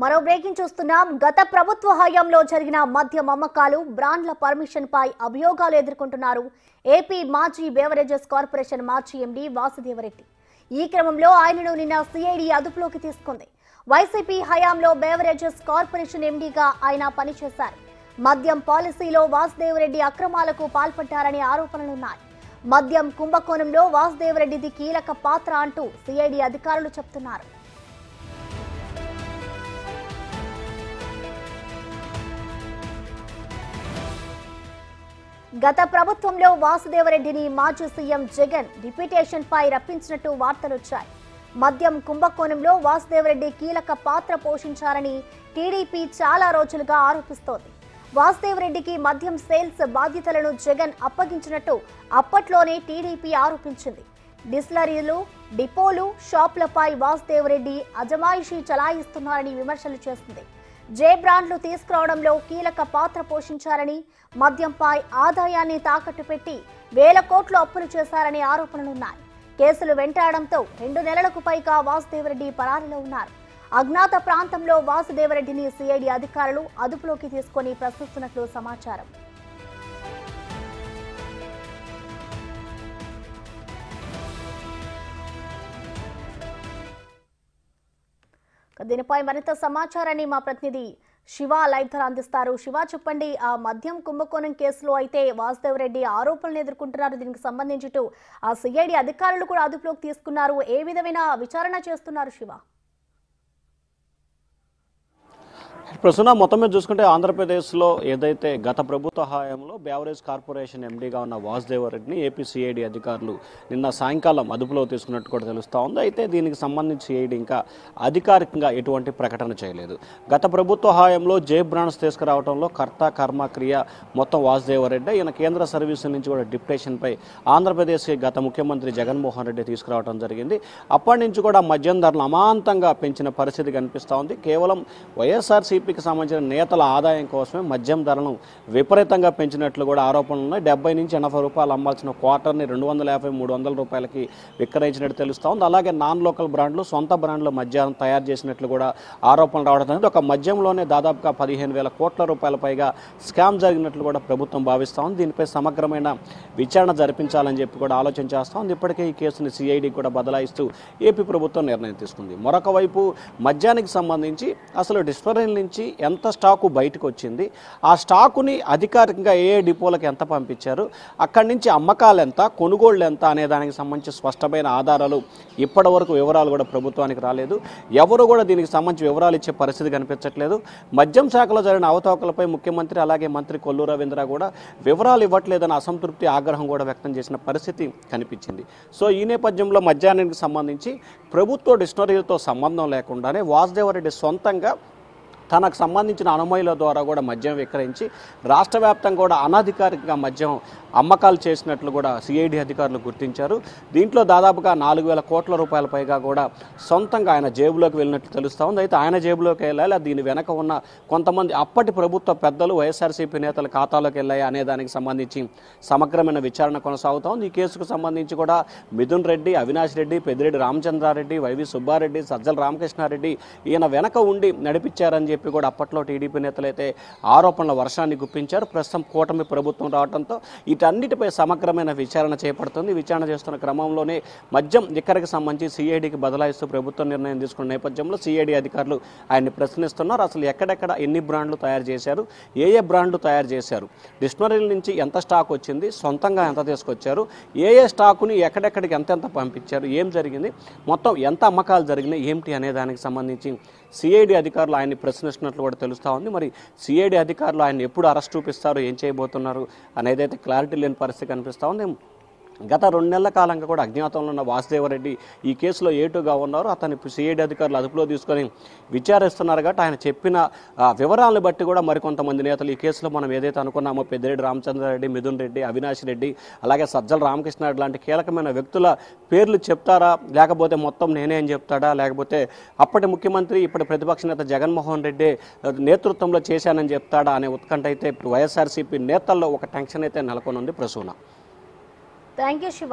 మరో బ్రేకింగ్ చూస్తున్నాం. గత ప్రభుత్వ హయాంలో జరిగిన మద్యం అమ్మకాలు, బ్రాండ్ల పర్మిషన్ పై అభియోగాలు ఎదుర్కొంటున్నారు ఏపీ మాజీ బేవరేజెస్ కార్పొరేషన్ మాజీ ఎండీ వాసుదేవరెడ్డి. ఈ క్రమంలో ఆయనను నిన్న సిఐడి అదుపులోకి తీసుకుంది. వైసీపీ హయాంలో బేవరేజెస్ కార్పొరేషన్ ఎండీగా ఆయన పనిచేశారు. మద్యం పాలసీలో వాసుదేవరెడ్డి అక్రమాలకు పాల్పడ్డారనే ఆరోపణలున్నాయి. మద్యం కుంభకోణంలో వాసుదేవరెడ్డిది కీలక పాత్ర అంటూ సిఐడి అధికారులు చెబుతున్నారు. గత ప్రభుత్వంలో వాసుదేవరెడ్డిని మాజీ సీఎం జగన్ డిప్యూటేషన్ పై రప్పించినట్టు వార్తలొచ్చాయి. మద్యం కుంభకోణంలో వాసుదేవరెడ్డి కీలక పాత్ర పోషించారని టీడీపీ చాలా రోజులుగా ఆరోపిస్తోంది. వాసుదేవరెడ్డికి మద్యం సేల్స్ బాధ్యతలను జగన్ అప్పగించినట్టు అప్పట్లోనే టీడీపీ ఆరోపించింది. డిస్టిలరీలు, డిపోలు, షాపులపై వాసుదేవరెడ్డి అజమాయిషీ చలాయిస్తున్నారని విమర్శలు చేస్తుంది. జే బ్రాండ్లు తీసుకురావడంలో కీలక పాత్ర పోషించారని, మద్యంపై ఆదాయాన్ని తాకట్టు పెట్టి వేల కోట్లు అప్పులు చేశారనే ఆరోపణలున్నాయి. కేసులు వెంటాడడంతో 2 నెలలకు పైగా వాసుదేవరెడ్డి పరారీలో ఉన్నారు. అజ్ఞాత ప్రాంతంలో వాసుదేవరెడ్డిని సిఐడి అధికారులు అదుపులోకి తీసుకొని ప్రశ్నిస్తున్నట్లు సమాచారం. దీనిపై మరింత సమాచారాన్ని మా ప్రతినిధి శివ లైవ్ ద్వారా అందిస్తారు. శివ, చెప్పండి, ఆ మద్యం కుంభకోణం కేసులో అయితే వాసుదేవరెడ్డి ఆరోపణలు ఎదుర్కొంటున్నారు. దీనికి సంబంధించి ఆ సిఐడి అధికారులు కూడా అదుపులోకి తీసుకున్నారు. ఏ విధమైన విచారణ చేస్తున్నారు శివ? ప్రస్తుతం మొత్తం మీద చూసుకుంటే ఆంధ్రప్రదేశ్లో ఏదైతే గత ప్రభుత్వ హయాంలో బేవరేజ్ కార్పొరేషన్ ఎండీగా ఉన్న వాసుదేవరెడ్డిని ఏపీ సిఐడి అధికారులు నిన్న సాయంకాలం అదుపులో తీసుకున్నట్టు కూడా తెలుస్తూ ఉంది. అయితే దీనికి సంబంధించి సిఐడి ఇంకా అధికారికంగా ఎటువంటి ప్రకటన చేయలేదు. గత ప్రభుత్వ హయాంలో జే బ్రాండ్స్ తీసుకురావడంలో కర్త కర్మ క్రియ మొత్తం వాసుదేవరెడ్డి. ఈయన కేంద్ర సర్వీసుల నుంచి కూడా డిప్యుటేషన్పై ఆంధ్రప్రదేశ్కి గత ముఖ్యమంత్రి జగన్మోహన్ రెడ్డి తీసుకురావడం జరిగింది. అప్పటి నుంచి కూడా మద్యం ధరలు అమాంతంగా పెంచిన పరిస్థితి కనిపిస్తూ ఉంది. కేవలం వైఎస్ఆర్సీపీకి సంబంధించిన నేతల ఆదాయం కోసమే మద్యం ధరలను విపరీతంగా పెంచినట్లు కూడా ఆరోపణలు ఉన్నాయి. 70 నుంచి 80 రూపాయలు అమ్మాల్సిన క్వార్టర్ని 250-300 రూపాయలకి విక్రయించినట్టు తెలుస్తూ ఉంది. అలాగే నాన్ లోకల్ బ్రాండ్లు, సొంత బ్రాండ్లు మద్యం తయారు చేసినట్లు కూడా ఆరోపణలు రావడం జరిగింది. ఒక మద్యంలోనే దాదాపుగా 15,000 కోట్ల రూపాయల పైగా స్కామ్ జరిగినట్లు కూడా ప్రభుత్వం భావిస్తూ ఉంది. దీనిపై సమగ్రమైన విచారణ జరిపించాలని చెప్పి కూడా ఆలోచన చేస్తూ ఉంది. ఇప్పటికే ఈ కేసుని సిఐడి కూడా బదలాయిస్తూ ఏపీ ప్రభుత్వం నిర్ణయం తీసుకుంది. మరొక వైపు మద్యానికి సంబంధించి అసలు డిస్టిలరీల నుంచి ఎంత స్టాకు బయటకు వచ్చింది, ఆ స్టాకుని అధికారికంగా ఏ డిపోలకు ఎంత పంపించారు, అక్కడి నుంచి అమ్మకాలు ఎంత, కొనుగోళ్లు ఎంత అనే దానికి సంబంధించి స్పష్టమైన ఆధారాలు ఇప్పటి వరకు వివరాలు కూడా ప్రభుత్వానికి రాలేదు. ఎవరు కూడా దీనికి సంబంధించి వివరాలు ఇచ్చే పరిస్థితి కనిపించట్లేదు. మద్యం శాఖలో జరిగిన అవతవకలపై ముఖ్యమంత్రి అలాగే మంత్రి కొల్లు రవీంద్ర కూడా వివరాలు ఇవ్వట్లేదని అసంతృప్తి, ఆగ్రహం కూడా వ్యక్తం చేసిన పరిస్థితి కనిపించింది. సో ఈ నేపథ్యంలో మద్యానికి సంబంధించి ప్రభుత్వ డిస్టిలరీలతో సంబంధం లేకుండానే వాసుదేవరెడ్డి సొంతంగా తనకు సంబంధించిన అనుమతుల ద్వారా కూడా మద్యం విక్రయించి రాష్ట్ర వ్యాప్తంగా కూడా అనధికారికంగా మద్యం అమ్మకాలు చేసినట్లు కూడా సిఐడి అధికారులు గుర్తించారు. దీంట్లో దాదాపుగా 4,000 కోట్ల రూపాయల పైగా కూడా సొంతంగా ఆయన జేబులోకి వెళ్ళినట్లు తెలుస్తూ ఉంది. అయితే ఆయన జేబులోకి వెళ్ళాలి, దీని వెనక ఉన్న కొంతమంది అప్పటి ప్రభుత్వ పెద్దలు, వైఎస్ఆర్సీపీ నేతల ఖాతాలోకి వెళ్ళాయి అనే దానికి సంబంధించి సమగ్రమైన విచారణ కొనసాగుతూ ఉంది. ఈ కేసుకు సంబంధించి కూడా మిథున్ రెడ్డి, అవినాష్ రెడ్డి, పెద్దిరెడ్డి రామచంద్రారెడ్డి, వైవి సుబ్బారెడ్డి, సజ్జల రామకృష్ణారెడ్డి ఈయన వెనక ఉండి నడిపించారని చెప్పి కూడా అప్పట్లో టీడీపీ నేతలైతే ఆరోపణల వర్షాన్ని గుప్పించారు. ప్రస్తుతం కూటమి ప్రభుత్వం రావడంతో వీటన్నిటిపై సమగ్రమైన విచారణ చేపడుతుంది. విచారణ చేస్తున్న క్రమంలోనే మద్యం ఇక్కడికి సంబంధించి సిఐడికి బదలాయిస్తూ ప్రభుత్వం నిర్ణయం తీసుకున్న నేపథ్యంలో సిఐడి అధికారులు ఆయన్ని ప్రశ్నిస్తున్నారు. అసలు ఎక్కడెక్కడ ఎన్ని బ్రాండ్లు తయారు చేశారు, ఏ బ్రాండ్లు తయారు చేశారు, డిస్టిలరీల నుంచి ఎంత స్టాక్ వచ్చింది, సొంతంగా ఎంత తీసుకొచ్చారు, ఏ స్టాకుని ఎక్కడెక్కడికి ఎంత పంపించారు, ఏం జరిగింది, మొత్తం ఎంత అమ్మకాలు జరిగినాయి ఏమిటి అనే దానికి సంబంధించి సిఐడి అధికారులు ఆయన్ని ప్రశ్నిస్తున్నట్లు కూడా తెలుస్తూ ఉంది. మరి సిఐడి అధికారులు ఆయన ఎప్పుడు అరెస్ట్ చూపిస్తారు, ఏం చేయబోతున్నారు అనేదైతే క్లారిటీ లేని పరిస్థితి కనిపిస్తూ ఉంది. గత 2 నెలల కాలంగా కూడా అజ్ఞాతంలో ఉన్న వాసుదేవరెడ్డి ఈ కేసులో ఏటుగా ఉన్నారు. అతని సిఐడి అధికారులు అదుపులో తీసుకొని విచారిస్తున్నారు. కాబట్టి ఆయన చెప్పిన వివరాలను బట్టి కూడా మరికొంతమంది నేతలు ఈ కేసులో మనం ఏదైతే అనుకున్నామో పెద్దిరెడ్డి రామచంద్రారెడ్డి, మిథున్ రెడ్డి, అవినాష్ రెడ్డి, అలాగే సజ్జల రామకృష్ణారెడ్డి లాంటి కీలకమైన వ్యక్తుల పేర్లు చెప్తారా, లేకపోతే మొత్తం నేనే అని చెప్తాడా, లేకపోతే అప్పటి ముఖ్యమంత్రి ఇప్పటి ప్రతిపక్ష నేత జగన్మోహన్ రెడ్డి నేతృత్వంలో చేశానని చెప్తాడా అనే ఉత్కంఠ అయితే వైఎస్ఆర్సీపీ నేతల్లో ఒక టెన్షన్ అయితే నెలకొని ఉంది. ప్రసూన. Thank you Shiva.